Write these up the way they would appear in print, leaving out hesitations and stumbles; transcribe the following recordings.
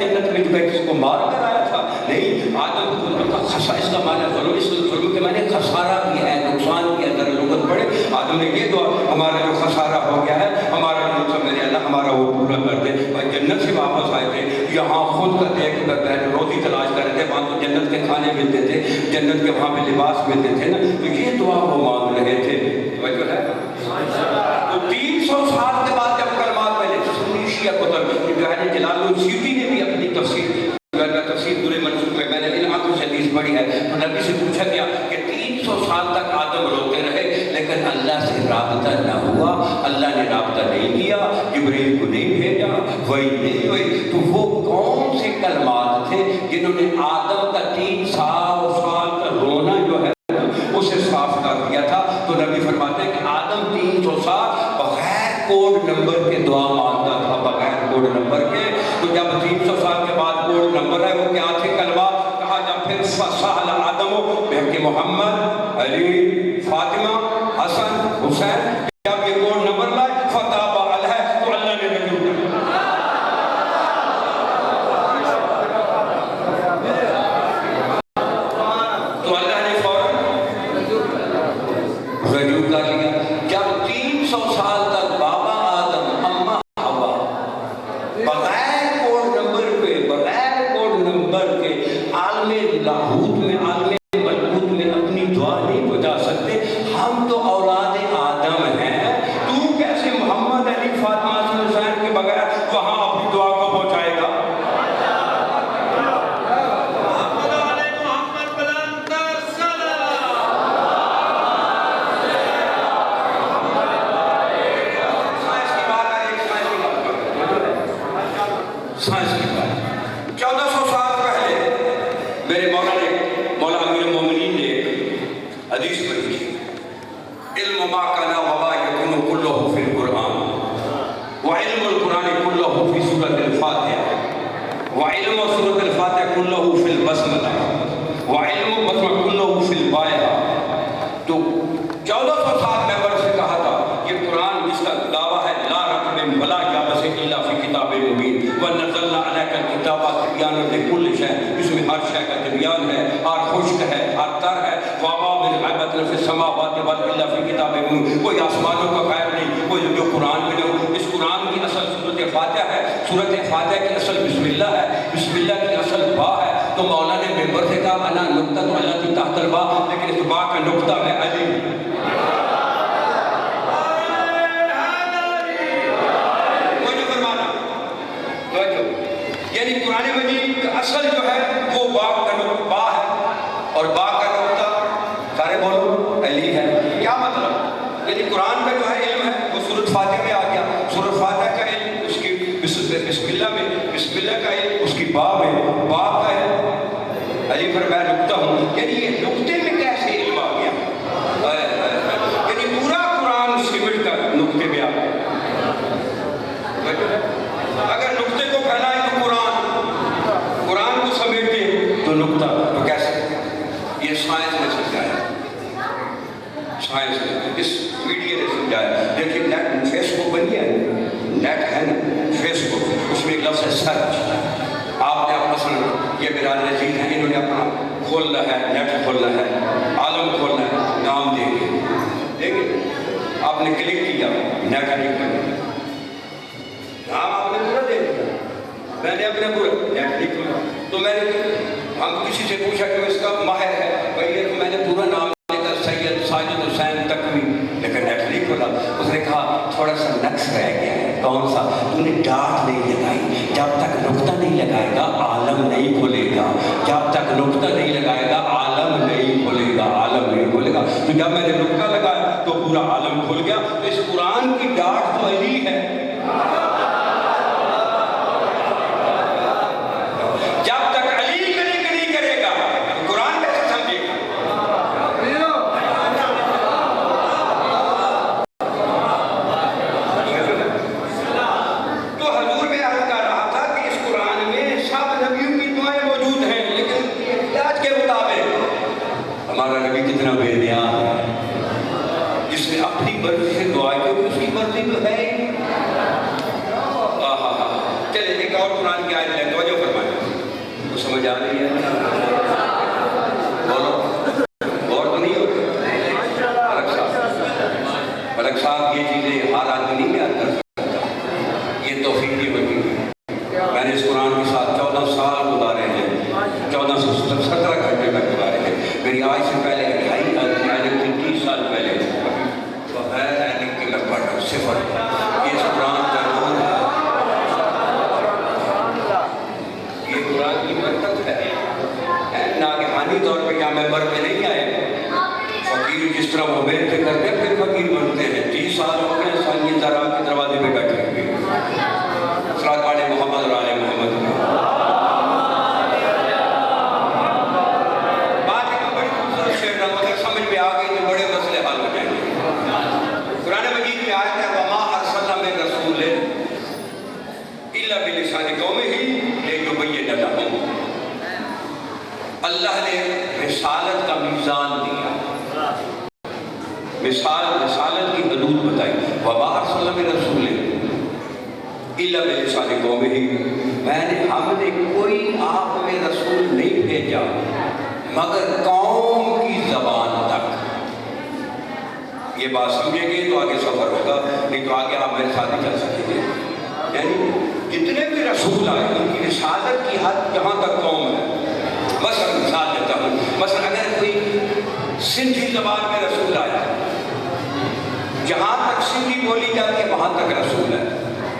جنت میں جو ہے کس کو مار کر آیا تھا؟ نہیں، آدم کا خسا، اس کا معنی ظلم کے معنی خسارہ بھی ہے، نقصان بھی ہے، ذرا لغت پڑے. آدم نے یہ دعا، ہمارا جو خسارہ ہو گیا ہے، ہمارا جو میرے اللہ ہمارا وہ پورا کر دے. اور جنت سے واپس آئے تھے، یہاں خود کا دیکھ کر روزی تلاش کر رہے تھے، وہاں تو جنت کے کھانے ملتے تھے، جنت کے وہاں پہ لباس ملتے تھے نا، تو یہ دعا وہ مانگ رہے تھے. توجہ ہے. تو 300 سال کے بعد جب کلمات پہلے سنی شیعہ کتب جو ہے جلال السیوطی نے بھی اپنی تفسیر تفسیر منصور میں نے علم کی حدیث پڑھی ہے، تو نبی سے پوچھا گیا کہ 300 سال تک آدم روتے رہے لیکن اللہ سے رابطہ نہ ہوا، اللہ نے رابطہ نہیں کیا، جبریل کو نہیں بھیجا، وہی نہیں ہوئی. تو وہ کون سے کلمات تھے جنہوں نے آدم کا 300 سال کا رونا جو ہے اسے صاف کر دیا تھا؟ تو نبی فرماتے ہیں کہ آدم 300 سال بغیر کوڈ نمبر کے دعا مانگتا تھا، بغیر کوڈ نمبر کے. تو جب 300 سال کے بعد کوڈ نمبر ہے، وہ کیا تھے کلمات؟ کہا جب پھر فصاحل آدم کہ محمد، علی، فاطمہ، حسن، حسین، جب یہ کوڈ نمبر لائے فتاب علیہ، تو اللہ نے منظور کر تو اللہ نے فوراً رجوع کر لیا. جب 300 سال تک بابا آدم، اماں حوا بغیر کوڈ نمبر کے، بغیر کوڈ نمبر کے عالم لاہوت میں، عالم ملکوت میں اپنی دعا نہیں پہنچا سکتے، ہم تو اولاد آدم ہیں. تو کیسے محمد، علی، فاطمہ، حسین کے بغیر وہاں اپنی دعا کو پہنچائے گا؟ سائنس کی بات 1400 سال پہلے میرے مولا امیر المومنین نے حدیث پڑھی تھی، علم ما کان وما یکون کلہ فی القرآن، وعلم القرآن کلہ فی سورۃ الفاتحہ، وعلم سورۃ الفاتحہ کلہ فی البسملہ، وعلم بسملہ کلہ فی البائحہ. تو 1400 سال میں سے کہا تھا یہ قرآن جس کا دعویٰ ہے لا رقم ولا یابس الا فی کتاب مبین وَنَزَّلْنَا عَلَيْكَ الْكِتَابَ تِبْيَانًا لِكُلِّ شَيْءٍ، اس میں ہر شے کا تبیان ہے، ہر خشک ہے، ہر تر ہے. وَمَا مِنْ غَیْبَةٍ فِي السَّمَاوَاتِ وَإِلَّا فِي کِتَابٍ مُبِین، کوئی آسمانوں کا غائب نہیں، کوئی جو قرآن میں نہیں. اس قرآن کی اصل سورۃ فاتحہ ہے، سورۃ فاتحہ کی اصل بسم اللہ ہے، بسم اللہ کی اصل با ہے. تو مولا نے ممبر سے کہا انا نقطہ تو اللہ کی تحت البا، لیکن اس با کا نقطہ ہے علی. یعنی قرآن مجید کا اصل جو ہے وہ با ہے، اور با کا نقطہ سارے بولو علی ہے. کیا مطلب؟ یعنی قرآن کا جو ہے علم ہے وہ سورۃ فاتحہ میں آ گیا، سورۃ فاتحہ کا علم اس کی بسم اللہ میں، بسم اللہ کا علم اس کی با میں، با کا ہے علی پر میں نقطہ ہوں. یعنی یہ نقطے میں کیسے علم آ گیا؟ یعنی پورا قرآن سمٹ کر نقطے میں آ گیا. اگر نقطے کو پھیلائے تو قرآن کو سمیٹے تو نقطہ، تو کیسے؟ یہ سائنس نے سمجھایا، سائنس نے، اس میڈیا نے سمجھایا. دیکھیں نیٹ، فیس بک بنی ہے، نیٹ ہے نا، فیس بک، اس میں ایک لفظ ہے سرچ. آپ نے مثلا یہ میرا نزیر ہیں، انہوں نے اپنا کھولنا ہے، نیٹ کھولنا ہے، عالم کھولنا ہے، نام دیں گے، آپ نے کلک کیا، نیٹ کلک کرنا، نام آپ نے پورا دے دیا، میں نے اپنے پورا نیٹ لکھ لیا. تو میں نے ہم کسی سے پوچھا کہ اس کا ماہر ہے بھائی، تو میں نے پورا نام لے کر سید ساجد حسین تقوی، لیکن نیٹ نہیں کھولا. اس نے کہا تھوڑا سا نقص رہ گیا ہے. کون سا؟ تو نے ڈاٹ نہیں لگائی. جب تک نقطہ نہیں لگائے گا عالم نہیں کھولے گا، جب تک نقطہ نہیں لگائے گا عالم نہیں کھولے گا، عالم نہیں کھولے گا. تو جب میں نے نقطہ لگایا تو پورا عالم کھل گیا. تو اس قرآن کی ڈاٹ تو علی ہے. جب تک علی کلک نہیں کرے گا قرآن کیسے سمجھے گا؟ تو حضور میں عرض کر رہا تھا کہ اس قرآن میں سب نبیوں کی دعائیں موجود ہیں، لیکن احتیاج کے مطابق ہمارا نبی کتنا بے نیاز ہے، جس نے اپنی مرضی سے دعا کی، اس کی مرضی تو ہے. چلے ایک اور قرآن کی آیت ہے، توجہ فرمائیں. تو سمجھ آ رہی ہے؟ بولو، اور تو نہیں ہوتی؟ ملک صاحب یہ چیزیں ہر آدمی نہیں بیان کر سکتا، یہ توفیق کی وجہ ہے۔ میں نے اس قرآن کے ساتھ 14 سال گزارے ہیں، 1417 گھنٹے میں گزارے ہیں۔ میری آج سے پہلے 30 سال پہلے میں پڑھ رہا صفر۔ یہ قرآن کا نور ہے، یہ قرآن کی برکت ہے۔ ناگہانی طور پہ کیا ممبر میں نہیں آئے، فقیر جس طرح وہ محنت کرتے ہیں پھر فقیر بنتے ہیں۔ 30 سال ہو گئے سنگی طرح کے دروازے پہ بیٹھے ہوئے۔ صلوات پڑھیں محمد اور آل محمد میں۔ بات ایک بڑی خوبصورت شعر ہے، مگر سمجھ میں آ گئی تو بڑے مسئلے حل ہو جائیں گے۔ قرآن مجید میں آیت ہے وَمَا أَرْسَلْنَا مِن رَسُولٍ إِلَّا بِلِسَانِ قَوْمِهِ لِيُبَيِّنَ لَهُمْ۔ اللہ نے رسالت کا میزان دیا، رسالت کی حدود بتائی۔ وَمَا أَرْسَلْنَا مِن رَسُولٍ إِلَّا بِلِسَانِ قَوْمِهِ، ہم نے کوئی آپ میں رسول نہیں بھیجا مگر قوم کی زبان تک۔ یہ بات سمجھیں گے تو آگے سفر ہوگا، نہیں تو آگے آپ میرے ساتھ نہیں چل سکیں گے۔ یعنی جتنے بھی رسول آئے ان کی رسالت کی حد جہاں تک قوم ہے۔ مثلا مثال دیتا ہوں، مثلا اگر کوئی سندھی زبان میں رسول آیا، جہاں تک سندھی بولی جاتی ہے وہاں تک رسول ہے،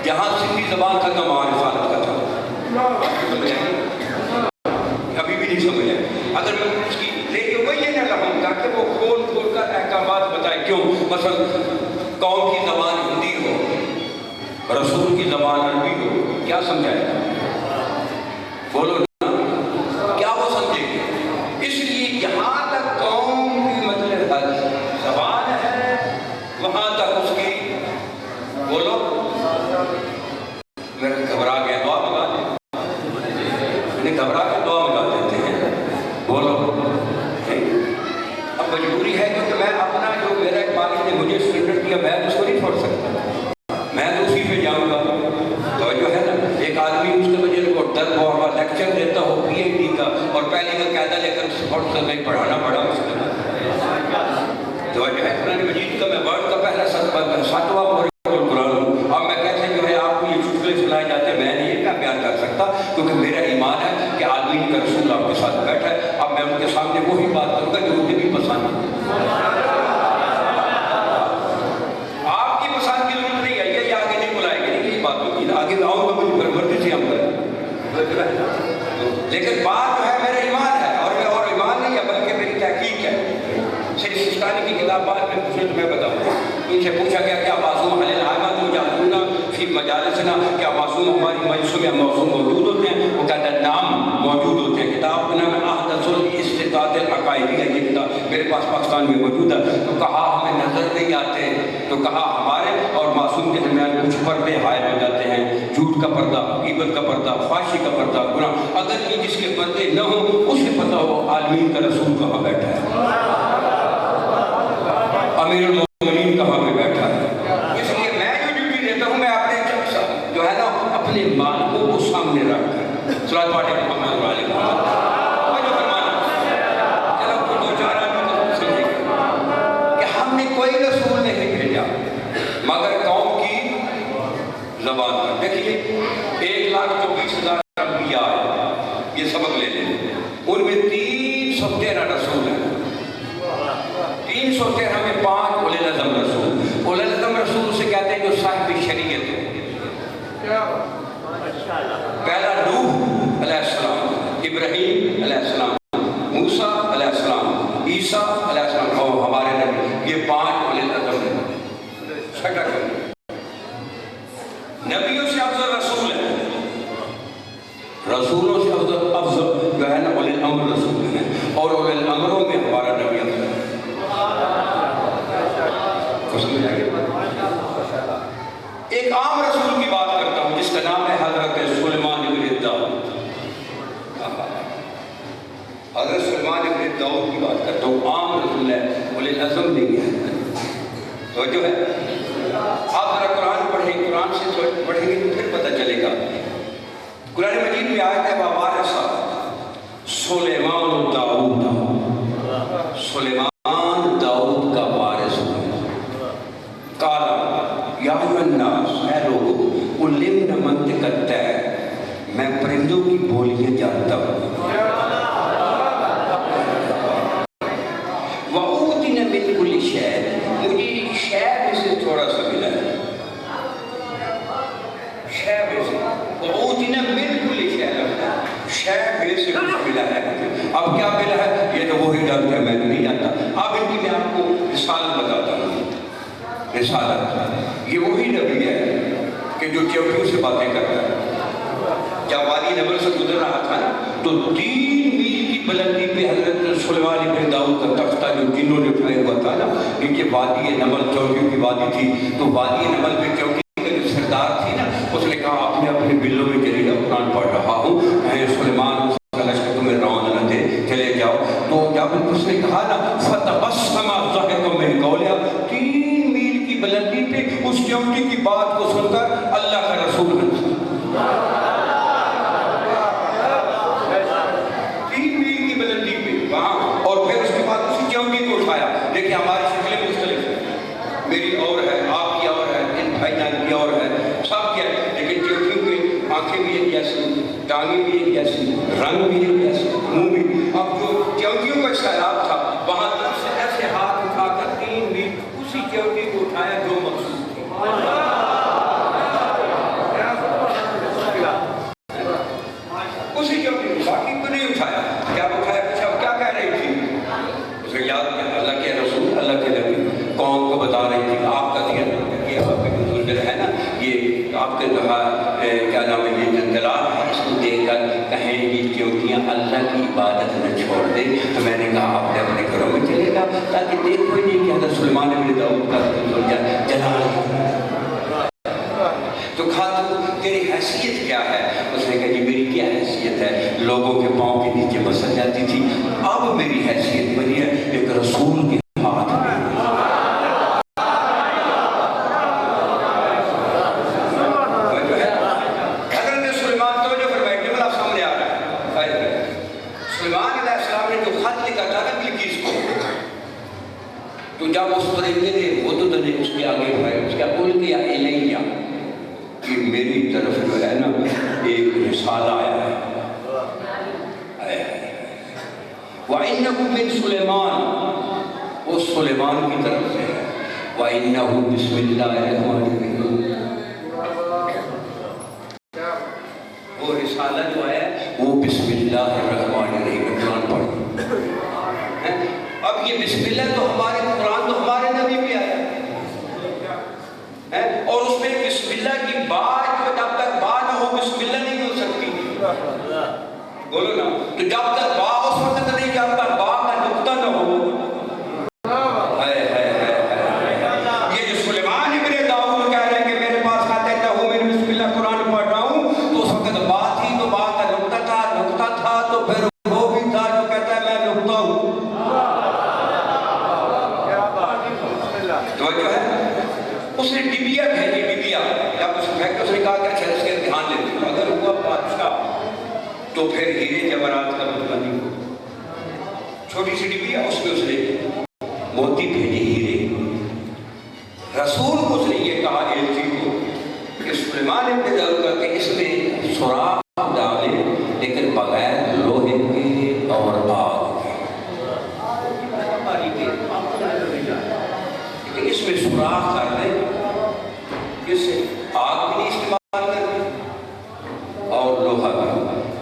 جہاں سندھی زبان ختم وہاں رسالت ختم۔ ابھی بھی نہیں سمجھ آئے۔ اگر میں اس کی لیکن وہ یہ نہ رہوں تاکہ وہ کھول کھول کر احکامات بتائے کیوں۔ مثلا قوم کی زبان ہندی ہو، رسول کی زبان عربی ہو، کیا سمجھائے؟ بولو نا، کیا وہ سمجھے گے؟ اس لیے جہاں تک قوم کی مطلب زبان ہے وہاں تک اس کی، بولو، میرے گھبرا گیا دعا منگا دیں، انہیں گھبرا کے دعا منگا دیتے ہیں، بولو۔ اب مجبوری ہے کیونکہ میں اپنا جو میرا ایک مالک نے مجھے سرنڈر کیا میں اس کو نہیں چھوڑ سکتا، میں تو اسی پہ جاؤں گا۔ تو جو ہے نا ایک آدمی اس کے وجہ کو درد ہوا لیکچر دیتا ہو پی ایچ ڈی کا اور پہلے کا قاعدہ لے کر سپورٹ سے میں پڑھانا پڑا اس کے تو جو ہے قرآن مجید کا میں ورڈ کا پہلا 7واں قرآن ہوں۔ اب میں کیسے جو ہے آپ کو یہ چٹکلے سنائے جاتے ہیں، میں نہیں یہ بیان کر سکتا کیونکہ میرا ایمان ہے کہ آدمی کا رسول آپ کے ساتھ بیٹھا ہے۔ اب میں ان کے سامنے وہی بات کروں گا جو مجھے بھی پسند ہے۔ آپ کی پسند کی ضرورت نہیں ہے، یہ آگے نہیں بلائے گی، نہیں یہ بات ہوگی نا، آگے آؤں گا مجھے مرضی سے ہم کریں، لیکن بات جو ہے میرا ایمان ہے اور ایمان نہیں ہے بلکہ میری تحقیق ہے۔ شریف سستانی کی کتاب بات میں پوچھنے تو میں بتاؤں گا، ان سے پوچھا گیا کیا معصوم حل العامات مجازونا فی مجالسنا، کیا معصوم ہماری مجلسوں میں معصوم موجود ہوتے ہیں؟ وہ کہتا ہے نام موجود ہوتے ہیں۔ کتاب کا نام ہے احدث الاستطاعت العقائدیہ، یہ کتاب میرے پاس پاکستان میں موجود ہے۔ تو کہا ہمیں نظر نہیں آتے، تو کہا ہمارے اور معصوم کے درمیان کچھ پردے حائل ہو جاتے ہیں، جھوٹ کا پردہ، غیبت کا پردہ، فحاشی کا پردہ، گناہ۔ اگر یہ جس کے پردے نہ ہوں اسے پتہ ہو عالمین کا رسول کہاں بیٹھا ہے، امیر المومنین کہاں پہ بیٹھا ہے۔ اس لیے میں جو ڈیوٹی دیتا ہوں میں اپنے جو ہے نا اپنے مالکوں کو سامنے رکھ کر صلوات پاٹھے محمد اور آل محمد جو فرمانا چلو کوئی دو چار آدمی تو سمجھے گا کہ ہم نے کوئی رسول نہیں بھیجا مگر قوم کی زبان پر۔ دیکھیے 1,24,000 انبیاء ہے، یہ سبق لے لیں، ان میں 313 رسول ہیں، 313 میں 5 اولی العزم رسول۔ اولی العزم رسول سے کہتے ہیں جو صاحب شریعت ہے۔ پہلا نوح علیہ السلام، ابراہیم علیہ السلام، موسیٰ علیہ السلام، عیسیٰ علیہ السلام اور ہمارے نبی، یہ 5 اولی العزم ہیں۔ چھٹا نبیوں سے افضل رسول ہے، رسولوں سے افضل جو ہے نا اولی الامر رسول ہیں، اور اولی الامروں میں ہمارا نبی افضل ہے۔ ایک عام رسول کی بات کرتا ہوں جس کا نام ہے حضرت سلیمان بن داؤد۔ حضرت سلیمان بن داؤد کی بات کرتا ہوں، عام رسول ہے، اولی العزم نہیں ہے۔ تو جو ہے آپ ذرا قرآن پڑھیں، قرآن سے پڑھیں گے تو پھر پتہ چلے گا۔ قرآن مجید میں آیت ہے وَوَارِثًا سلیمان داؤد، سلیمان داؤد کا وارث ہوا۔ قال یا ایھا الناس، اے لوگو، علمنا منطق الطیر، میں پرندوں کی بولیاں جانتا ہوں۔ وَأُوتِينَا مِن كُلِّ شَيْءٍ، مجھے شے میں سے تھوڑا سا ملا ہے، شے میں سے۔ وَأُوتِينَا مِن كُلِّ شَيْءٍ، شے میں سے کچھ ملا ہے۔ اب کیا ملا ہے یہ تو وہی جانتا ہے، میں نہیں جانتا۔ اب ان کی میں آپ کو رسالت بتاتا ہوں۔ رسالت یہ وہی نبی ہے کہ جو چوٹیوں سے باتیں کرتا ہے۔ جب وادی نمل سے گزر رہا تھا تو 3 میل کی بلندی پہ حضرت سلیمان ابن داؤد کا تختہ جو جنوں نے اٹھایا ہوا تھا نا، کیونکہ وادی نمل چوٹیوں کی وادی تھی، تو وادی نمل پہ چوٹی کا جو سردار تھی نا، اس نے کہا اپنے اپنے بلوں میں چلیے قرآن پڑھ رہا ہوں، اے سلیمان اس کا لشکر تمہیں روان نہ دے، چلے جاؤ۔ تو جب اس نے کہا نا فتبسم ضاحکا من قولها، 3 میل کی بلندی پہ اس چوٹی کی بات کو سن کر اللہ کا رسول نے دیکھیں ہماری شکلیں مختلف ہیں، میری اور ہے، آپ کی اور ہے، ان بھائی جان کی اور ہے، سب کی ہے، لیکن چوٹیوں کی آنکھیں بھی ایک جیسی، ٹانگیں بھی ایک جیسی، رنگ بھی ایک جیسی، منہ بھی۔ اب جو چوٹیوں کا سیلاب تھا وہاں طرف سے ایسے ہاتھ اٹھا کر 3 میل اسی چوٹی کو اٹھایا جو مقصود تھی۔ اسی چوٹی کو، باقی کو نہیں اٹھایا۔ کیا اٹھایا؟ کیا کہہ رہی تھی؟ یاد اللہ کے رسول، اللہ کے نبی قوم کو بتا رہی تھی آپ کا دین یہ آپ کے بزرگ ہے نا، یہ آپ کے کیا نام ہے، یہ دلال ہے، اس کو دیکھ کر کہیں گی چوٹیاں اللہ کی عبادت نہ چھوڑ دے۔ تو میں نے کہا آپ نے اپنے گھروں میں چلے گا تاکہ دیکھو ہی نہیں کہ حضرت سلیمان ابن داؤد کا جلال۔ تو کہا تو تیری حیثیت کیا ہے؟ اس نے کہا جی میری کیا حیثیت ہے، لوگوں کے پاؤں کے نیچے بسر جاتی تھی، اب میری حیثیت بنی ہے ایک رسول کے ہاتھ میں۔ حضرت سلیمان توجہ فرمائے، جملہ سامنے آ رہا ہے۔ سلیمان علیہ السلام نے جو خط لکھا تھا نا بلقیس کو، تو جب اس پرندے نے حدود نے اس کے آگے بڑھایا، اس کا بول کیا الیہ، کہ میری طرف جو ہے نا ایک رسالہ آیا ہے۔ وَإِنَّهُ مِن سُلَيْمَانَ، وہ سلیمان کی طرف سے ہے۔ وَإِنَّهُ بِسْمِ اللَّهِ الرَّحْمَنِ الرَّحِيمِ، وہ رسالہ جو ہے وہ بسم اللہ الرحمن الرحیم قرآن پڑھ۔ اب یہ بسم اللہ تو ہمارے قرآن تو ہمارے نبی بھی آیا ہے، اور اس میں بسم اللہ کی بات جو جب تک با نہ ہو بسم اللہ نہیں ہو سکتی، بولو نا، تو جب تک با اس وقت نہیں، جب تک با کا نقطہ نہ ہو۔ یہ جو سلیمان ابن داؤد کہہ رہے ہیں کہ میرے پاس آتے ہوں میں بسم اللہ قرآن پڑھ رہا ہوں، تو اس وقت با تھی تو با کا نقطہ تھا، نقطہ تھا تو پھر وہ بھی تھا جو کہتا ہے میں نقطہ ہوں۔ توجہ ہے؟ اس نے ڈبیا بھیجی، ڈبیا جب اس نے کہا کہ اچھا اس کے دھیان لیتے ہوں، اگر ہوا بادشاہ تو پھر ہیرے جواہرات کا مطلب نہیں ہو، چھوٹی سی ڈبیا اس میں اس نے موتی بھیجے ہیرے۔ رسول کو اس نے یہ کہا ایلچی کو کہ سلیمان ابن داؤد کا کہ اس میں سوراخ ڈالے لیکن بغیر لوہے کے اور آگ کے، لیکن اس میں سوراخ کر دیں، اس سے آگ بھی نہیں استعمال کریں اور لوہا بھی۔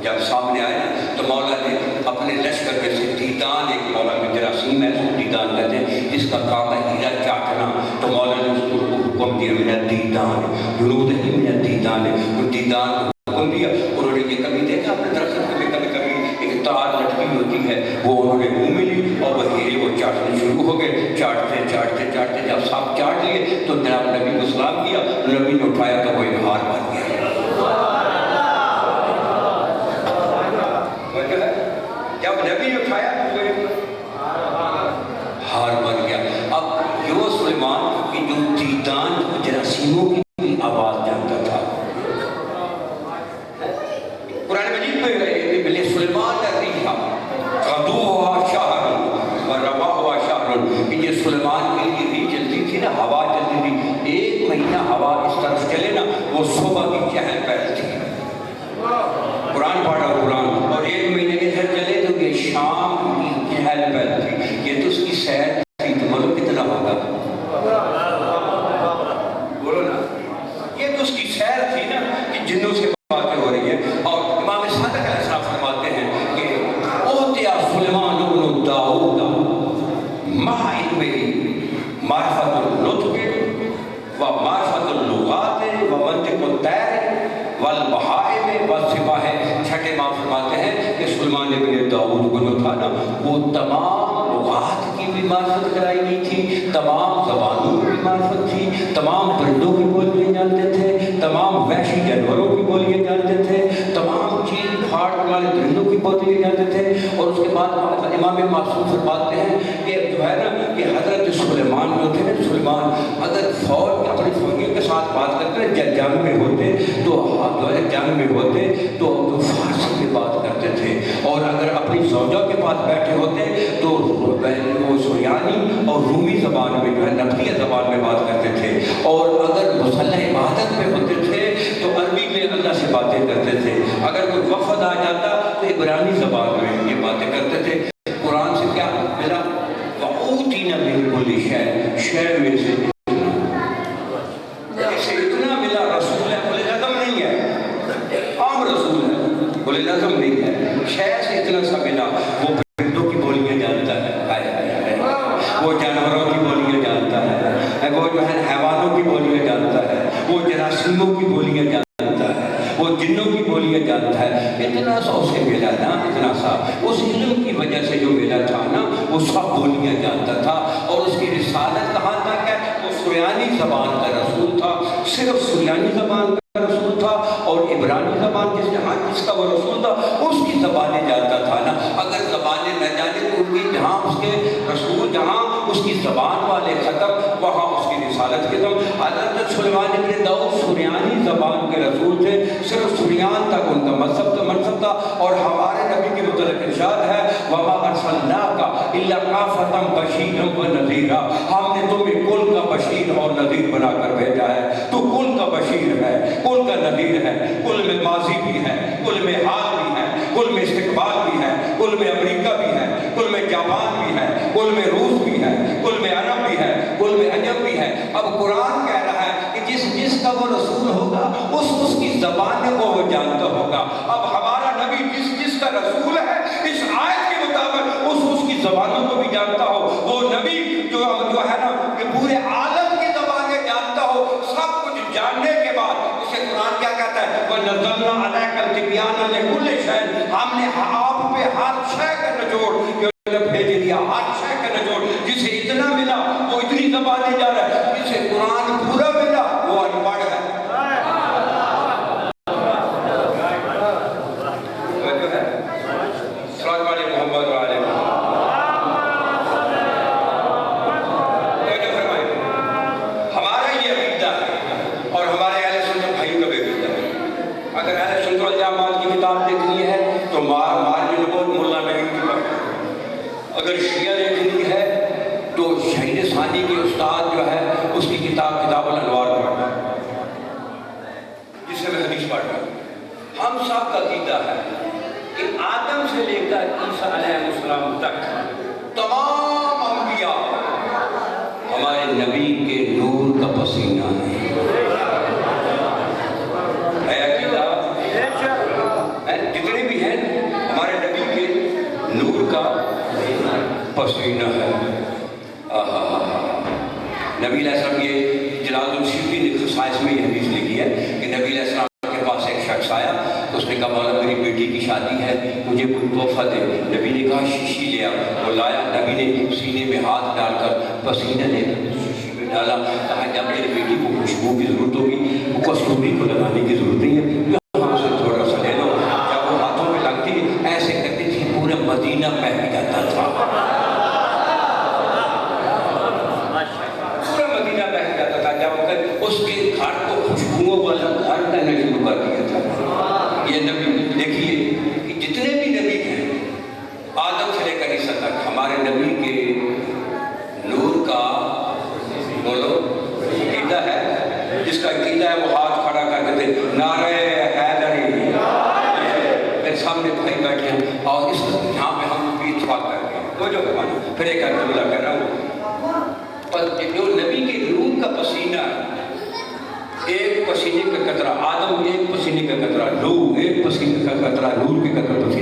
جب سامنے آیا تو مولا نے اپنے لشکر میں سے دیدان، ایک مولا میں جراثیم ہے اس کو دیدان کہتے ہیں، جس کا کام ہے ہیرا چاٹنا، تو مولا نے اس کو حکم دیا من الدیدان، جنود ہی من الدیدان، وہ دیدان کو حکم دیا۔ انہوں نے یہ کبھی دیکھا اپنے درخت میں کبھی کبھی ایک تار لٹکی ہوتی ہے، وہ انہوں نے منہ میں لی اور وہ ہیرے وہ چاٹنے شروع ہو گئے، چاٹتے چاٹتے چاٹتے جب سب چاٹ لیے تو جناب نبی کو سلام کیا، نبی نے اٹھایا تو وہ ایک ہار بن گیا۔ جب نبی نے اٹھایا تو وہ ہار بن گیا۔ اب جو سلیمان کی جو دیدان جراثیموں کی آواز جانتا تھا، قرآن مجید میں ملے سلیمان کا ریحہ غدوها شهر ورواحها شهر، کہ یہ سلیمان کے لیے بھی چلتی تھی نا، ہوا چلتی تھی، 1 مہینہ ہوا اس طرف چلے نا وہ صبح کی چہل پہل تھی، قرآن پڑھا قرآن، اور 1 مہینے ادھر چلے تو یہ شام کی چہل پہل تھی، یہ تو اس کی سیر تھی، تو معلوم کتنا ہوگا، بولو نا، یہ تو اس کی سیر تھی نا کہ جنوں سے باتیں ہو رہی ہیں۔ اور امام صادق علیہ السلام فرماتے ہیں کہ اوتیا سلیمان بن داؤد مع علمہ معرفت النطق و معرفت اللغات و منطق الطیر والبہائم والسباح۔ چھٹے امام فرماتے ہیں کہ سلیمان بن داؤد کو جو تھا نا وہ تمام لغات کی بھی معرفت کرائی گئی تھی، تمام زبانوں کی بھی معرفت تھی، تمام پرندوں کی بولیاں جانتے تھے، تمام وحشی جانوروں کی بولیاں جانتے تھے، تمام چیل پھاڑ والے درندوں کی بولیاں جانتے تھے۔ اور اس کے بعد امام معصوم فرماتے ہیں کہ جو ہے نا کہ حضرت سلیمان جو تھے نا، سلیمان اگر فوج اپنی فوجیوں کے ساتھ بات کرتے ہیں، جنگ میں ہوتے تو جنگ میں ہوتے تو فارسی میں بات کرتے تھے، اور اگر اپنی زوجہ کے پاس بیٹھے ہوتے تو وہ سریانی اور رومی زبان میں جو ہے نبطیہ زبان میں بات کرتے تھے، اور اگر مسلح عبادت میں ہوتے تھے تو عربی میں اللہ سے باتیں کرتے تھے، اگر کوئی وفد آ جاتا تو عبرانی زبان میں یہ باتیں کرتے تھے۔ قرآن سے کیا ملا؟ وَأُوتِينَا مِن كُلِّ شَيْءٍ، شے میں سے اتنا ملا، رسول ہے، قل العظم نہیں ہے، عام رسول ہے، قل العظم نہیں ہے، شے سے اتنا سا ملا، وہ پرندوں کی بولیاں جانتا ہے، وہ جانوروں کی بولیاں جانتا ہے، وہ جو ہے حیوانوں کی بولیاں جانتا ہے، وہ جراثیموں کی بولیاں جانتا ہے، وہ جنوں کی بولیاں جانتا ہے۔ اتنا سا اسے ملا نا، اتنا سا اس علم کی وجہ سے جو ملا تھا نا وہ سب بولیاں جانتا تھا، اور اس کی رسالت کہاں تک ہے؟ وہ سریانی زبان کا رسول تھا، صرف سریانی زبان کا رسول تھا، اور عبرانی زبان جس کا وہ رسول تھا اس کی زبانیں جانتا تھا نا۔ اگر زبانیں نہ جانے تو ان کی جہاں اس کے رسول، جہاں اس کی زبان والے ختم وہاں اس کی رسالت ختم۔ حضرت سلیمان بن داؤد سریانی زبان کے رسول تھے، صرف سریان تک ان کا منصب تھا، اور ہمارے نبی کے متعلق ارشاد ہے وَمَا أَرْسَلْنَاكَ إِلَّا كَافَةً بَشِيرًا وَنَذِيرًا، ہم نے تمہیں کل کا بشیر اور نذیر بنا کر بھیجا ہے، تو کل کا بشیر ہے، کل کا نذیر ہے، کل میں ماضی بھی ہے، کل میں حال بھی ہے، کل میں استقبال بھی ہے، کل میں امریکہ بھی ہے، کل میں جاپان بھی ہے، کل میں روس بھی ہے، کل میں عرب بھی ہے، کل میں عجم بھی ہے۔ اب قرآن کہہ رہا ہے کہ جس کا وہ رسول ہوگا اس کی زبان کو وہ جانتا ہوگا۔ اب ہمارا نبی جس کا رسول ہے اس آیت کے مطابق اس کی زبانوں کو بھی جانتا ہو، وہ نبی جو ہے نا کہ پورے عالم کی زبانیں جانتا ہو، سب کچھ جاننے کے بعد اسے قرآن کیا کہتا ہے؟ وَنَزَّلْنَا عَلَيْكَ الْتِبْيَانَ لِكُلِّ شَيْءٍ، ہم نے آپ پہ ہر شے کا نچوڑ بھیج دیا، ہر شے کا نچوڑ۔ جسے اتنا ملا وہ اتنی زبانیں جا رہا ہے، جسے قرآن پورا ملا وہ ان پڑھ ہے۔ اگر اہل سنت والجماعت کی کتاب دیکھنی ہے تو مارج نبوت مولا نعیم کی بات، اگر شیعہ دیکھنی ہے تو شہید ثانی کے استاد جو ہے اس کی کتاب الانوار پڑھنا، جس سے میں حدیث پڑھ رہا ہوں۔ ہم سب کا عقیدہ ہے کہ آدم سے لے کر عیسیٰ علیہ السلام تک تمام انبیاء ہمارے نبی کے نور کا پسینہ ہے۔ جتنے بھی ہیں ہمارے نبی کے نور کا پسینہ ہے۔ نبی علیہ السلام، یہ جلال الشیفی نے خصائص میں یہ حدیث لکھی ہے کہ نبی علیہ السلام کے پاس ایک شخص آیا تو اس نے کہا مولا میری بیٹی کی شادی ہے، مجھے کوئی تحفہ دے۔ نبی نے کہا شیشی لے آ، وہ لایا، نبی نے سینے میں ہاتھ ڈال کر پسینہ لے کر شیشی میں ڈالا، کہا جب میری بیٹی کو خوشبو کی ضرورت ہوگی، وہ کستوری کو لگانے کی ضرورت نہیں ہے، وہاں سے تھوڑا سا لے لو۔ جب وہ ہاتھوں میں لگتی ایسے کرتی تھی پورا مدینہ مہک جاتا تھا، پورا مدینہ مہک جاتا تھا۔ جب اس کے گھر کو خوشبوؤں والا گھر کہنا شروع کر دیا تھا۔ یہ نبی دیکھیے کہ جتنے بھی نبی ہیں آدم سے لے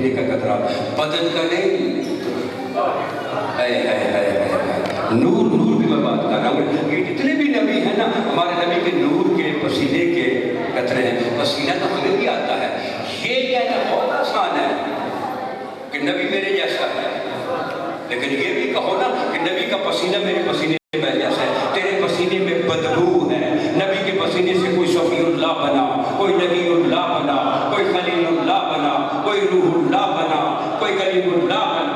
پسینے کا قطرہ، بدن کا نہیں۔ نور کی میں بات کر رہا ہوں کہ جتنے بھی نبی ہیں نا، ہمارے نبی کے نور کے پسینے کے قطرے ہیں۔ پسینہ تو ہمیں بھی آتا ہے، یہ کہنا بہت آسان ہے کہ نبی میرے جیسا ہے، لیکن یہ بھی کہو نا کہ نبی کا پسینہ میرے پسینے میں جیسا ہے۔ تیرے پسینے میں بدبو ہے، نبی کے پسینے سے کوئی صفی اللہ بنا، کوئی نبی اللہ بنا، کوئی خلیل اللہ بنا، کوئی روح اللہ بنا، کوئی کلیم اللہ بنا۔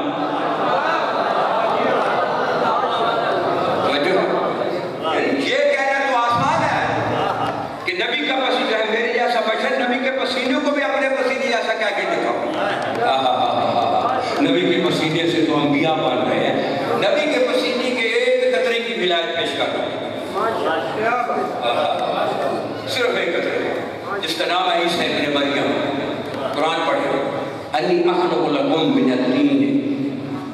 یہ کہنا تو آسان ہے کہ نبی کا پسینہ ہے میرے جیسا بشر، نبی کے پسینے کو بھی اپنے پسینے جیسا کہہ کے دکھاؤ۔ نبی کے پسینے سے تو انبیاء بن رہے ہیں، نبی کے پسینے کے ایک قطرے کی ولایت پیش کر رہا ہوں، صرف ایک قطرے، جس کا نام ہے عیسیٰ ابن مریم۔ قرآن پڑھے، انی اخلق لکم من الطین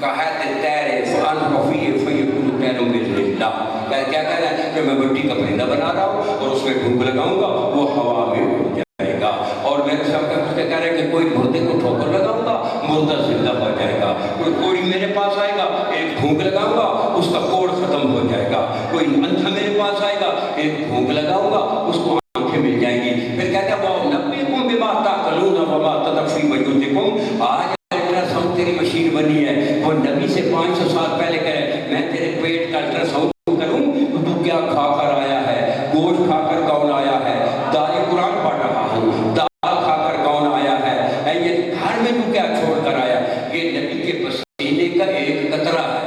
کہت الطیر فانفخ فیہ فیکون طیرا باذن اللہ۔ کیا کہہ رہا ہے کہ میں مٹی کا پرندہ بنا رہا ہوں اور اس میں پھونک لگاؤں گا، وہ ہوا میں اڑ جائے گا، اور میرے ساتھ کہہ رہا ہے کہ کوئی مردے کو ٹھوکر لگاؤں گا، مردہ زندہ ہو جائے گا، کوئی کوڑی میرے پاس آئے گا، ایک پھونک لگاؤں گا، اس کا کوڑ ختم ہو جائے گا، کوئی اندھا میرے پاس آئے گا، ایک پھونک لگاؤں گا، اس کو آنکھیں مل جائیں گی۔ پھر کہتا ہے وَأُنَبِّئُكُم بِمَا تَأْكُلُونَ وَمَا تَدْخُلُونَ فِي بُيُوتِكُمْ۔ آج الٹرا ساؤنڈ تیری مشین بنی ہے، وہ نبی سے 500 سال پہلے کہے میں تیرے پیٹ کا الٹرا ساؤنڈ کروں تو کیا کھا کر آیا ہے، گوشت کھا کر کون آیا ہے، دار قرآن پڑھ رہا ہوں، دال کھا کر کون آیا ہے، یہ گھر میں تو کیا چھوڑ کر آیا۔ یہ نبی کے پسینے کا ایک قطرہ ہے۔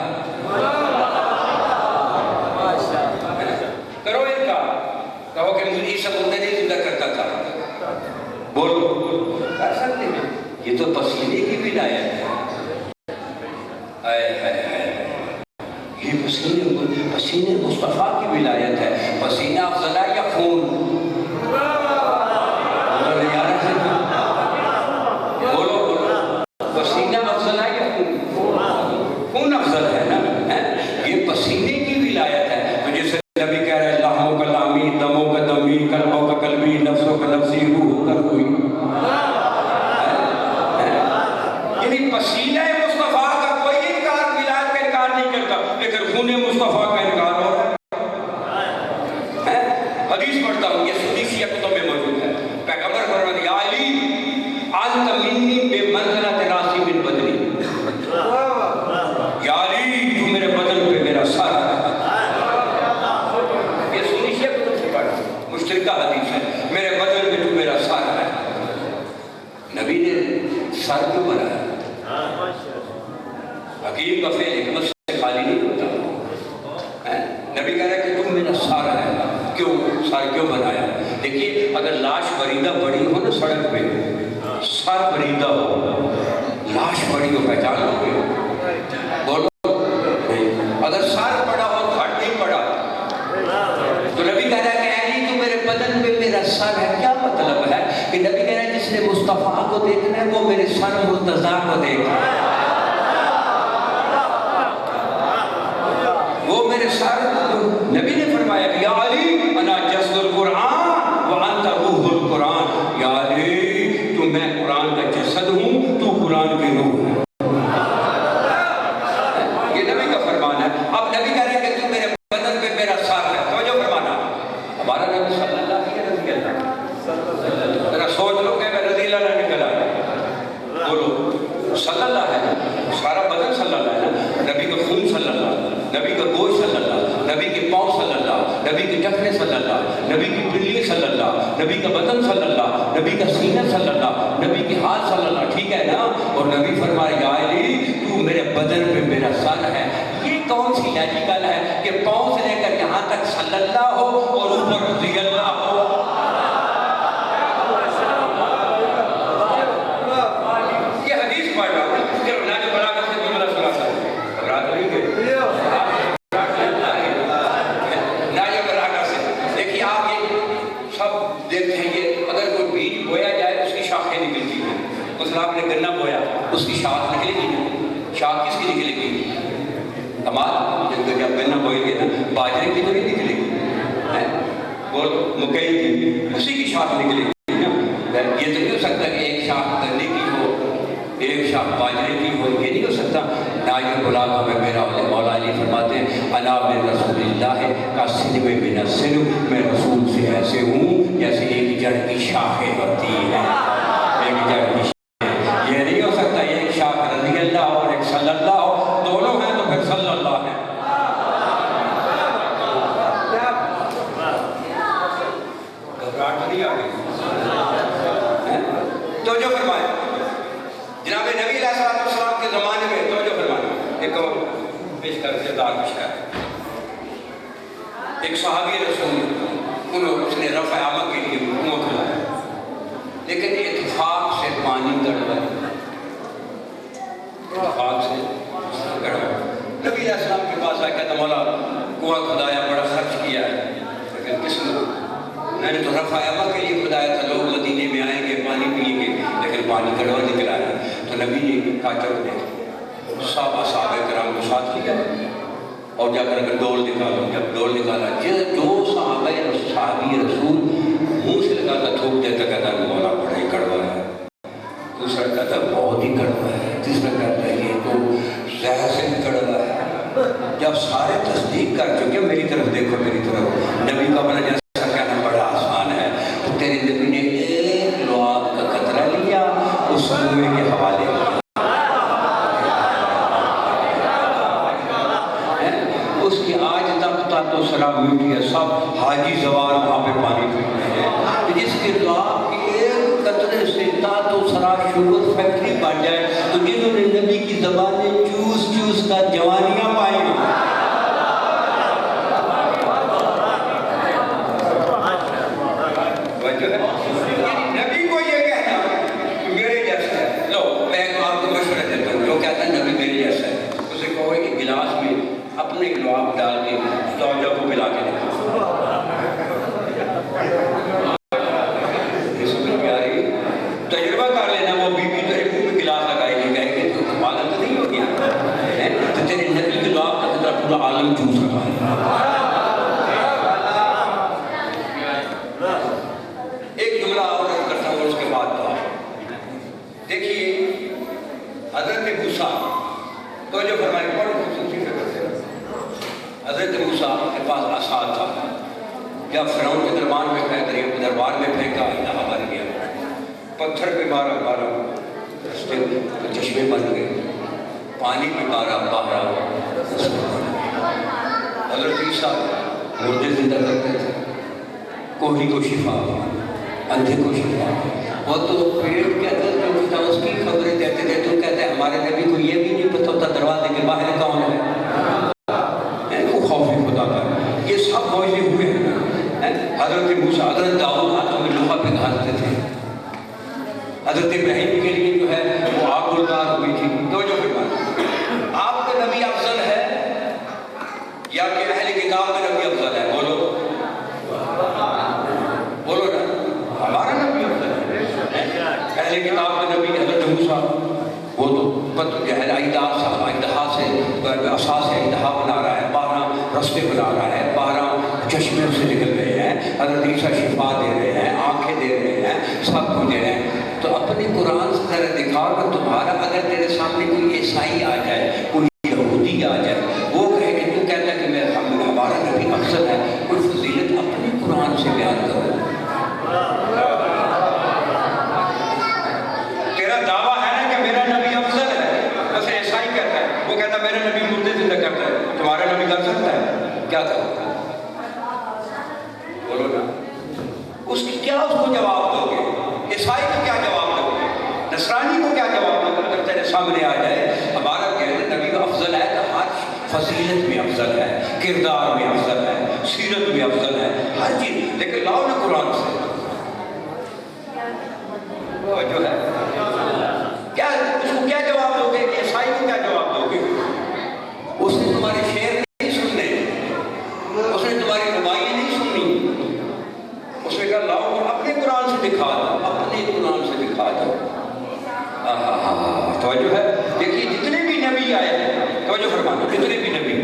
کرو ان کا کہو کہ مجھے عیسیٰ مردے نہیں زندہ کرتا تھا، بولو کر سکتے ہیں۔ یہ تو پسینے کی ولایت ہے۔ یہ پسینے مصطفیٰ کی ولایت ہے۔ پسینہ افضل ہے یا خون؟ بولو پسینہ افضل ہے یا خون؟ خون افضل ہے نا۔ یہ پسینے کی ولایت ہے۔ تو جیسے نبی کہہ رہے لحموں کا لامی، دموں کا دمی، قلبوں کا قلبی، نفسوں کا نفسی، روح کا روحی۔ یعنی پسینہ مصطفیٰ کا کوئی انکار، ولایت کا انکار نہیں کرتا، لیکن خون مصطفیٰ کا انکار ہو رہا ہے۔ حدیث پڑھتا ہوں، یہ حدیثیہ کتب میں موجود ہے۔ پیغمبر فرماتے ہیں یا علی انت منی بمنزلۃ راسی من بدنی، یا علی تو میرے بدن پہ میرا سر ہے۔ یہ حدیثیہ کتب سے پڑھا، مشترکہ حدیث ہے، میرے بدن پہ تو میرا سر ہے۔ نبی نے سر کیوں بنایا؟ حکیم کا فعل حکمت سے خالی نہیں ہوتا۔ نبی کہہ رہا ہے کہ تم میرا سر ہے، کیوں سر کیوں بنایا؟ دیکھیے اگر لاش بریدہ پڑی ہو نا سڑک پہ، سر بریدہ ہو، لاش پڑی ہو، پہچان لو گے؟ بولو اگر سر پڑا ہو گھٹ نہیں پڑا، تو نبی کہہ رہا ہے کہ علی تو میرے بدن پہ میرا سر ہے۔ کیا مطلب ہے کہ نبی کہہ رہا ہے جس نے مصطفیٰ کو دیکھنا ہے وہ میرے سر مرتضیٰ کو دیکھنا ہے، وہ میرے سر۔ نبی نے فرمایا یا علی انا جسد القرآن وانت روح القرآن، یا علی تو میں قرآن کا جسد ہوں، تو قرآن کی روح ہے۔ یہ نبی کا فرمان ہے۔ اب نبی کہہ رہے ہیں کہ تو میرے بدن پہ میرا سر ہے، توجہ فرمانا۔ ہمارا نبی صلی اللہ علیہ وسلم، ذرا سوچ لو کہ میں رضی اللہ نکل آیا، بولو صلی اللہ ہے، سارا بدن صلی اللہ ہے، نبی کا خون صلی اللہ، نبی کا گوشت صلی اللہ، نبی کے پاؤں صلی اللہ، نبی کے ٹخنے صلی اللہ، نبی کی پلی صلی اللہ، نبی کا بدن صلی اللہ، نبی کا سینہ صلی اللہ، نبی کے ہاتھ صلی اللہ، ٹھیک ہے نا؟ اور نبی فرمائے یا علی تو میرے بدن پہ میرا سر ہے۔ یہ کون سی لاجیکل ہے کہ پاؤں سے لے کر یہاں تک صلی اللہ ہو اور اوپر رضی اللہ ہو؟ یہ حدیث پڑھ رہا ہوں کہ ناجو بلاغت سے جملہ سنا تھا، رات نہیں گئے ناجو بلاغت سے۔ دیکھیے آپ یہ سب دیکھتے ہیں، یہ اگر کوئی بیج بویا جائے اس کی شاخیں نکلتی ہیں، مثلا آپ نے گنا بویا اس کی شاخ نکلے گی، شاخ کس کی نکلے گی؟ ہمارا جب گنا بوئے گے نا باجرے کی تو نہیں نکلے گی، بول مکئی کی اسی کی شاخ نکلے گی نا۔ یہ تو نہیں ہو سکتا کہ ایک شاخ گنے کی ہو ایک شاخ باجرے کی ہو، یہ نہیں ہو سکتا. نہ یہ غلام ہمیں میرا مولا علی فرماتے ہیں انا من رسول اللہ کا سلم من السلم، میں رسول سے ایسے ہوں جیسے ایک جڑ کی شاخیں ہوتی ہیں. ایک جڑ کی شاخیں، یہ نہیں ہو سکتا ایک شاخ رضی اللہ اور ایک صلی اللہ ہو، دونوں ہیں تو پھر صلی اللہ ہے. گھبراہٹ نہیں آ گئی؟ تو جو فرمائے جناب نبی علیہ السلام کے زمانے میں، تو جو فرمائے ایک اور پیش کر کردار پیش کر ایک صحابی رسول اس نے رفع امہ کے لیے منہ کھلایا، لیکن اتفاق سے پانی گڑبڑ، اتفاق سے گڑبڑ. نبی علیہ السلام کے پاس آیا، کہتا مولا کنواں کھدایا، بڑا خرچ کیا ہے، لیکن کس نے؟ میں نے تو رفع امہ کے لیے کھدایا تھا، لوگ مدینے میں آئیں گے پانی پئیں گے، لیکن پانی گڑبڑ نکل آیا. تو نبی نے کہا چلو دیکھ، صحابہ کرام کو ساتھ لیا اور جا کر اگر ڈول نکالو. جب ڈول نکالا، جو صحابی رسول منہ سے لگا کر تھوک دیتا، کہتا مولا بڑا ہی کڑوا ہے. دوسرا کہتا بہت ہی کڑوا ہے. تیسرا کہتا ہے یہ تو زہر سے بھی کڑوا ہے. جب سارے تصدیق کر چکے، میری طرف دیکھو، میری طرف، نبی کا اپنا جیسا کہنا بڑا آسان ہے. تو تیرے نبی نے ایک لعاب کا قطرہ لیا، اس کنویں کے حوالے کیا. اس کی آج تک تو شراب میٹھی ہے، سب حاجی زوار وہاں پہ پانی پیتے ہیں. جس کے لعاب کی ایک قطرے سے تو سرا شوگر فیکٹری بن جائے، تو جنہوں نے نبی کی زبانیں چوس چوس کر جوانیاں پائی. نبی کو یہ کہنا میرے جیسا ہے. لو میں آپ کو مشورہ دیتا ہوں، جو کہتا ہے نبی میرے جیسا ہے، اسے کہو کہ گلاس میں اپنے لعاب ڈال کے زوجہ کو پلا کے دکھا. یہ سمجھ میں آ رہی ہے؟ تجربہ کر لینا. وہ بی بی تیرے منہ میں گلاس لگائے گی، کہے گی تو پاگل تو نہیں ہو گیا؟ تو تیرے نبی کے لعاب کا قطرہ پورا عالم چوس رہا ہے. ایک جملہ اور کرتا ہوں، اس کے بعد دعا. دیکھیے حضرت موسیٰ تو جو فرمائے بڑی خصوصی فکر سے، حضرت موسیٰ کے پاس عصا تھا. جب فرعون کے دربار میں پھینکا، یہاں بن گیا. پتھر پہ مارا رستے تو چشمے بن گئے. پانی پہ مارا حضرت عیسیٰ مردے زندہ کرتے تھے، کوہنی کو شفا، اندھے کو شفا. وہ تو پیٹ کے اندر جو تھا اس کی خبریں دیتے تھے. تو کہتے ہیں ہمارے نبی کو یہ بھی نہیں پتہ ہوتا دروازے کے باہر کون ہے، وہ خوف خدا کا. یہ سب معجزے ہوئے ہیں. حضرت موسیٰ، حضرت داؤد ہاتھوں میں لوہا پہ گھانستے تھے. حضرت ابراہیم کے لیے جو ہے وہ آگ گلزار ہوئی تھی. تو جو آپ کا نبی افضل ہے یا کہ اہل کتاب کا نبی افضل ہے؟ بولو بولو نا. ہمارا نبی افضل ہے. اہل کتاب کا نبی حضرت موسیٰ، وہ تو اجدہا سے عصا سے اجدہا بنا رہا ہے، 12 رستے بنا رہا ہے، 12 چشمے سے نکل رہے ہیں. حضرت عیسیٰ شفا دے رہے ہیں، آنکھیں دے رہے ہیں، سب کچھ دے رہے ہیں. تو اپنی قرآن سے ذرا دکھاؤ کہ تمہارا اگر تیرے سامنے کوئی عیسائی آ جائے، کوئی یہودی آ جائے، وہ کہے کہ تو کہتا ہے کہ ہمارا نبی افضل ہے، کوئی فضیلت اپنی قرآن سے بیان کرو. تیرا دعویٰ ہے نا کہ میرا نبی افضل ہے، بس عیسائی کہتا ہے، وہ کہتا ہے میرا نبی مردے زندہ کرتا ہے. تمہارا نبی کر سکتا ہے؟ کیا کرو؟ بولو نا. اس کو جواب دو گے؟ عیسائی کو کیا جواب دو گے؟ نصرانی کو کیا جواب دو گے؟ اگر تیرے سامنے آ جائے ہمارا کہنا نبی افضل ہے، تو ہر فضیلت میں افضل ہے، کردار میں افضل ہے، سیرت میں افضل ہے، ہر چیز. لیکن لاؤ نا قرآن سے جو ہے کیا، اس کو کیا جواب دو گے؟ عیسائی کو کیا جواب دو گے؟ اس نے تمہارے شعر نہیں سننے، اس نے تمہاری ربائی نہیں سننی. اس نے کہا لاؤ اپنے قرآن سے دکھا دو، اپنے قرآن سے دکھا دو. توجہ ہے. دیکھیے جتنے بھی نبی آئے ہیں، توجہ فرمانا، جتنے بھی نبی،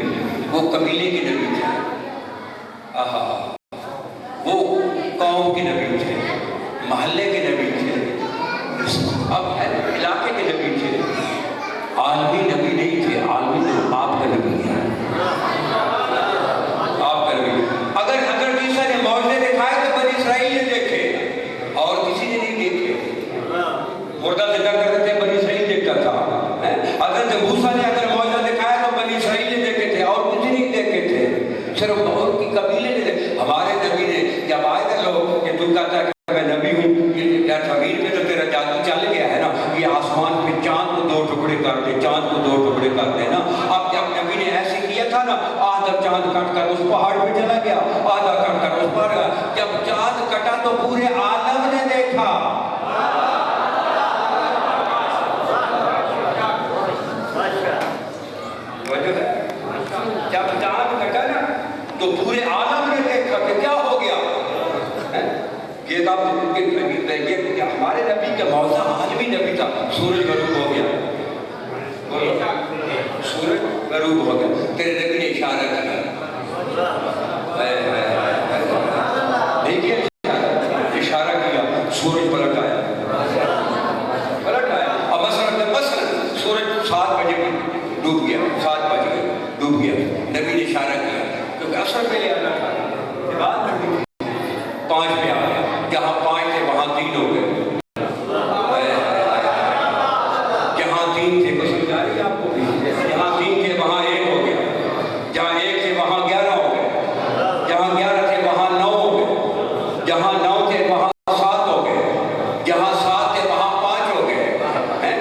وہ قبیلے کے نبی تھے، وہ قوم کے نبی تھے، محلے کے نبی تھے، حضرت موسیٰ نے اگر معجزہ دکھایا تو بنی اسرائیل نے دیکھے تھے اور کچھ نہیں دیکھے تھے، صرف ان کی قبیلے نے دیکھے۔ ہمارے نبی نے جب آئے تھے لوگ کہ تو کہتا ہے کہ میں نبی ہوں، یہ کیا زمین میں تو تیرا جادو چل گیا ہے نا، یہ آسمان پہ چاند کو 2 ٹکڑے کر دے، چاند کو 2 ٹکڑے کر دے نا۔ اب جب نبی نے ایسے کیا تھا نا، آدھا چاند کٹ کر اس پہاڑ پہ چلا گیا، آدھا کٹ کر اس پر، جب چاند کٹا تو پورے عالم نے دیکھا۔ جب چاند کٹا نا تو پورے عالم نے دیکھا کہ کیا ہو گیا۔ یہ ہمارے نبی کا معجزہ عالمی نبی تھا، سورج غروب ہو گیا، سورج غروب ہو گیا، تیرے نبی نے اشارہ کیا، دیکھیے اشارہ کیا، سورج پلٹ آیا، اور مثلا سورج 7 بجے ڈوب گیا، 7 بجے ڈوب گیا، نبی نے اشارہ کیا کیونکہ اثر پہ لے آنا تھا، بعد میں 5 پہ آ گیا، جہاں 5 تھے وہاں 3 ہو گئے، جہاں 3 تھے بس جا رہی ہے آپ کو، جہاں 3 تھے وہاں 1 ہو گیا، جہاں 1 تھے وہاں 11 ہو گئے، جہاں 11 تھے وہاں 9 ہو گئے، جہاں 9 تھے وہاں 7 ہو گئے، جہاں 7 تھے وہاں 5 ہو گئے۔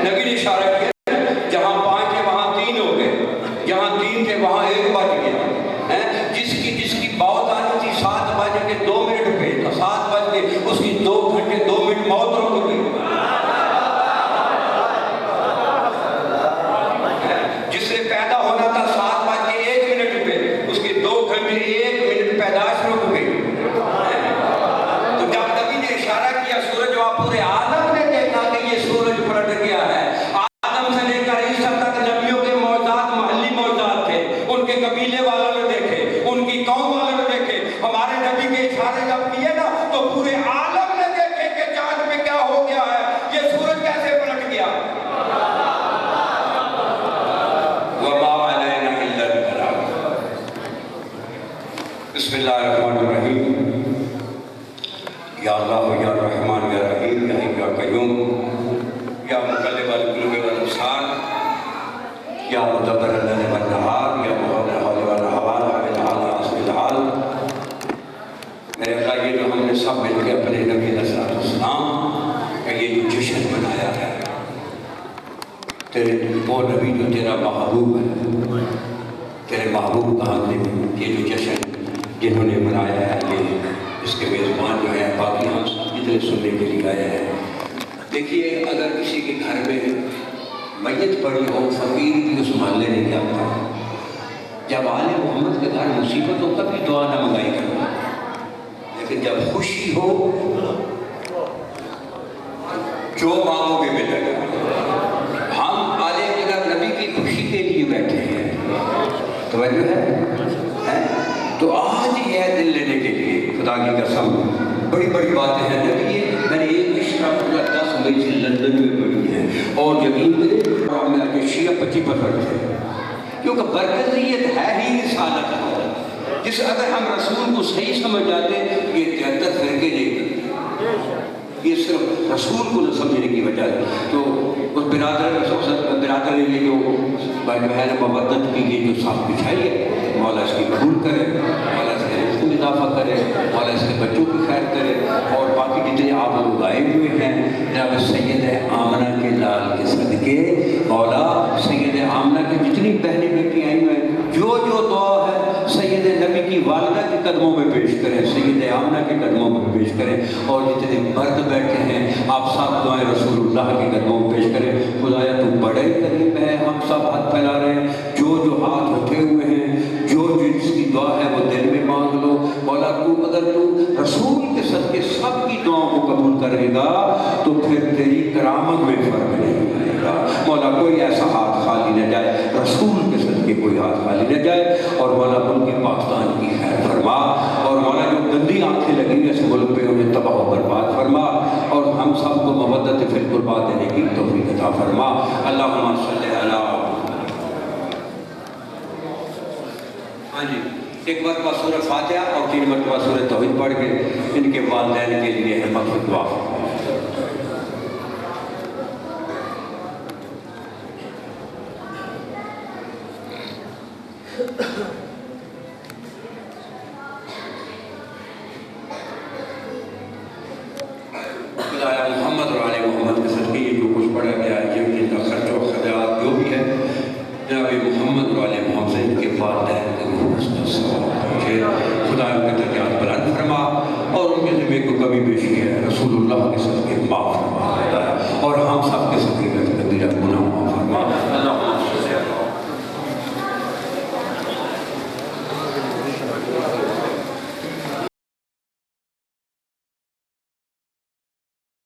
نبی نے اشارہ کیا، جہاں 5 تھے وہاں 3 ہو گئے، جہاں 3 تھے وہاں 1 بج گیا۔ جس کی موت آنی تھی 7 بج کے 2 منٹ پہ، 7 بج کے اس کی 2 گھنٹے 2 منٹ موت رک گئی۔ جس نے پیدا ہونا تھا 7 بج کے 1 منٹ پہ، اس کی 2 گھنٹے 1 منٹ پیدائش رک گئی۔ تو جب نبی نے اشارہ کیا سورج، وہاں پورے عالم نے دیکھا کہ یہ سورج پلٹ گیا ہے۔ آدم سے لے کر عیسیٰ تک نبیوں کے معجزات محلی معجزات تھے، ان کے قبیلے والوں نے دیکھے، ان کی قوم والوں نے دیکھے۔ ہمارے نبی کے اشارے جب کیے نا تو پورے عالم نے دیکھے کہ چاند پہ کیا ہو گیا ہے، یہ سورج کیسے پلٹ گیا۔ وما علینا الا البلاغ۔ بسم اللہ الرحمن الرحیم۔ یا اللہ یا رحمان یا رحیم یا حی یا قیوم یا مقلب القلوب والابصار یا مدبر اللیل والنہار یا مغیر الحول والحوال والحال عاصم الحال۔ میرے اللہ، یہ جو ہم نے سب مل کے اپنے نبی علیہ السلام کا یہ جو جشن منایا ہے، تیرے وہ نبی جو تیرا محبوب ہے، تیرے محبوب کا ہم نے یہ جو جشن جنہوں نے منایا ہے، یہ اس کے میزبان جو ہے باقی ہم جتنے سننے کے لیے آئے ہیں۔ دیکھیے، اگر کسی کے گھر میں میت پڑی ہو، فقیر بھی اس محلے نے کیا تھا، جب آل محمد کے گھر مصیبت ہو کبھی دعا نہ منگائی کرو، لیکن جب خوشی ہو جو مانگو گے ملے گا۔ ہم آل کے گھر نبی کی خوشی کے لیے بیٹھے ہیں، توجہ ہے؟ تو آج ہی ہے دل لینے کے لیے، خدا کی قسم بڑی بڑی باتیں ہیں نبی۔ میں نے ایک اشرا پورا 10 مئی سے لندن میں پڑھی ہے، اور یقین کرے میں شیعہ 25% ہے، کیونکہ برکزیت ہے ہی رسالت ہے۔ جس اگر ہم رسول کو صحیح سمجھ جاتے، یہ 73 فرقے نہیں، یہ صرف رسول کو نہ سمجھنے کی وجہ ہے۔ تو اس برادر نے یہ جو ہے مبدت کی یہ جو صاف بچھائی ہے، مولا اس کی قبول کرے، مولا اس کے رزق میں اضافہ کرے، مولا اس کے بچوں کی خیر کرے، اور باقی جتنے آپ لوگ آئے ہوئے ہیں جناب سید آمنہ کے لال کے صدقے، مولا سید آمنہ کی جتنی بہنیں بیٹی آئی ہوئے ہیں، جو دعا ہے سید نبی کی والدہ کے قدموں میں پیش کریں، سید آمنہ کے قدموں میں پیش کریں، اور جتنے مرد بیٹھے ہیں آپ سب دعائیں رسول اللہ کے قدموں میں پیش کریں۔ خدایا تو بڑے قریب ہے، ہم سب ہاتھ پھیلا رہے ہیں، جو ہاتھ اٹھے ہوئے ہیں، جو جس کی دعا ہے وہ دل میں مانگ لو۔ مولا تو اگر تو رسول کے صدقے سب کی دعاؤں کو قبول کرے گا تو پھر تیری کرامت میں فرق نہیں آئے گا۔ مولا کوئی ایسا ہاتھ خالی نہ جائے، رسول کے صدقے کوئی ہاتھ خالی نہ جائے، اور مولا ملک پاکستان کی خیر فرما، اور مولا جو گندی آنکھیں لگی ہیں اس ملک پہ انہیں تباہ و برباد فرما، اور ہم سب کو مودت فی القربا دینے کی توفیق عطا فرما۔ اللہم صلی علی۔ ہاں جی، ایک مرتبہ سورہ فاتحہ اور 3 مرتبہ سورہ توحید پڑھ کے ان کے والدین کے لیے مغفرت دعا۔ خدایا محمد اور آل محمد کے صدقے یہ جو کچھ پڑھا گیا ہے یہ جن کا خرچ و خرچات جو بھی ہے جناب محمد اور آل محمد سے ان کے والدین کے روح خدا ان کے درجات بلند فرما اور ان کے ذمے کو کبھی پیش کیا ہے رسول اللہ کے صدقے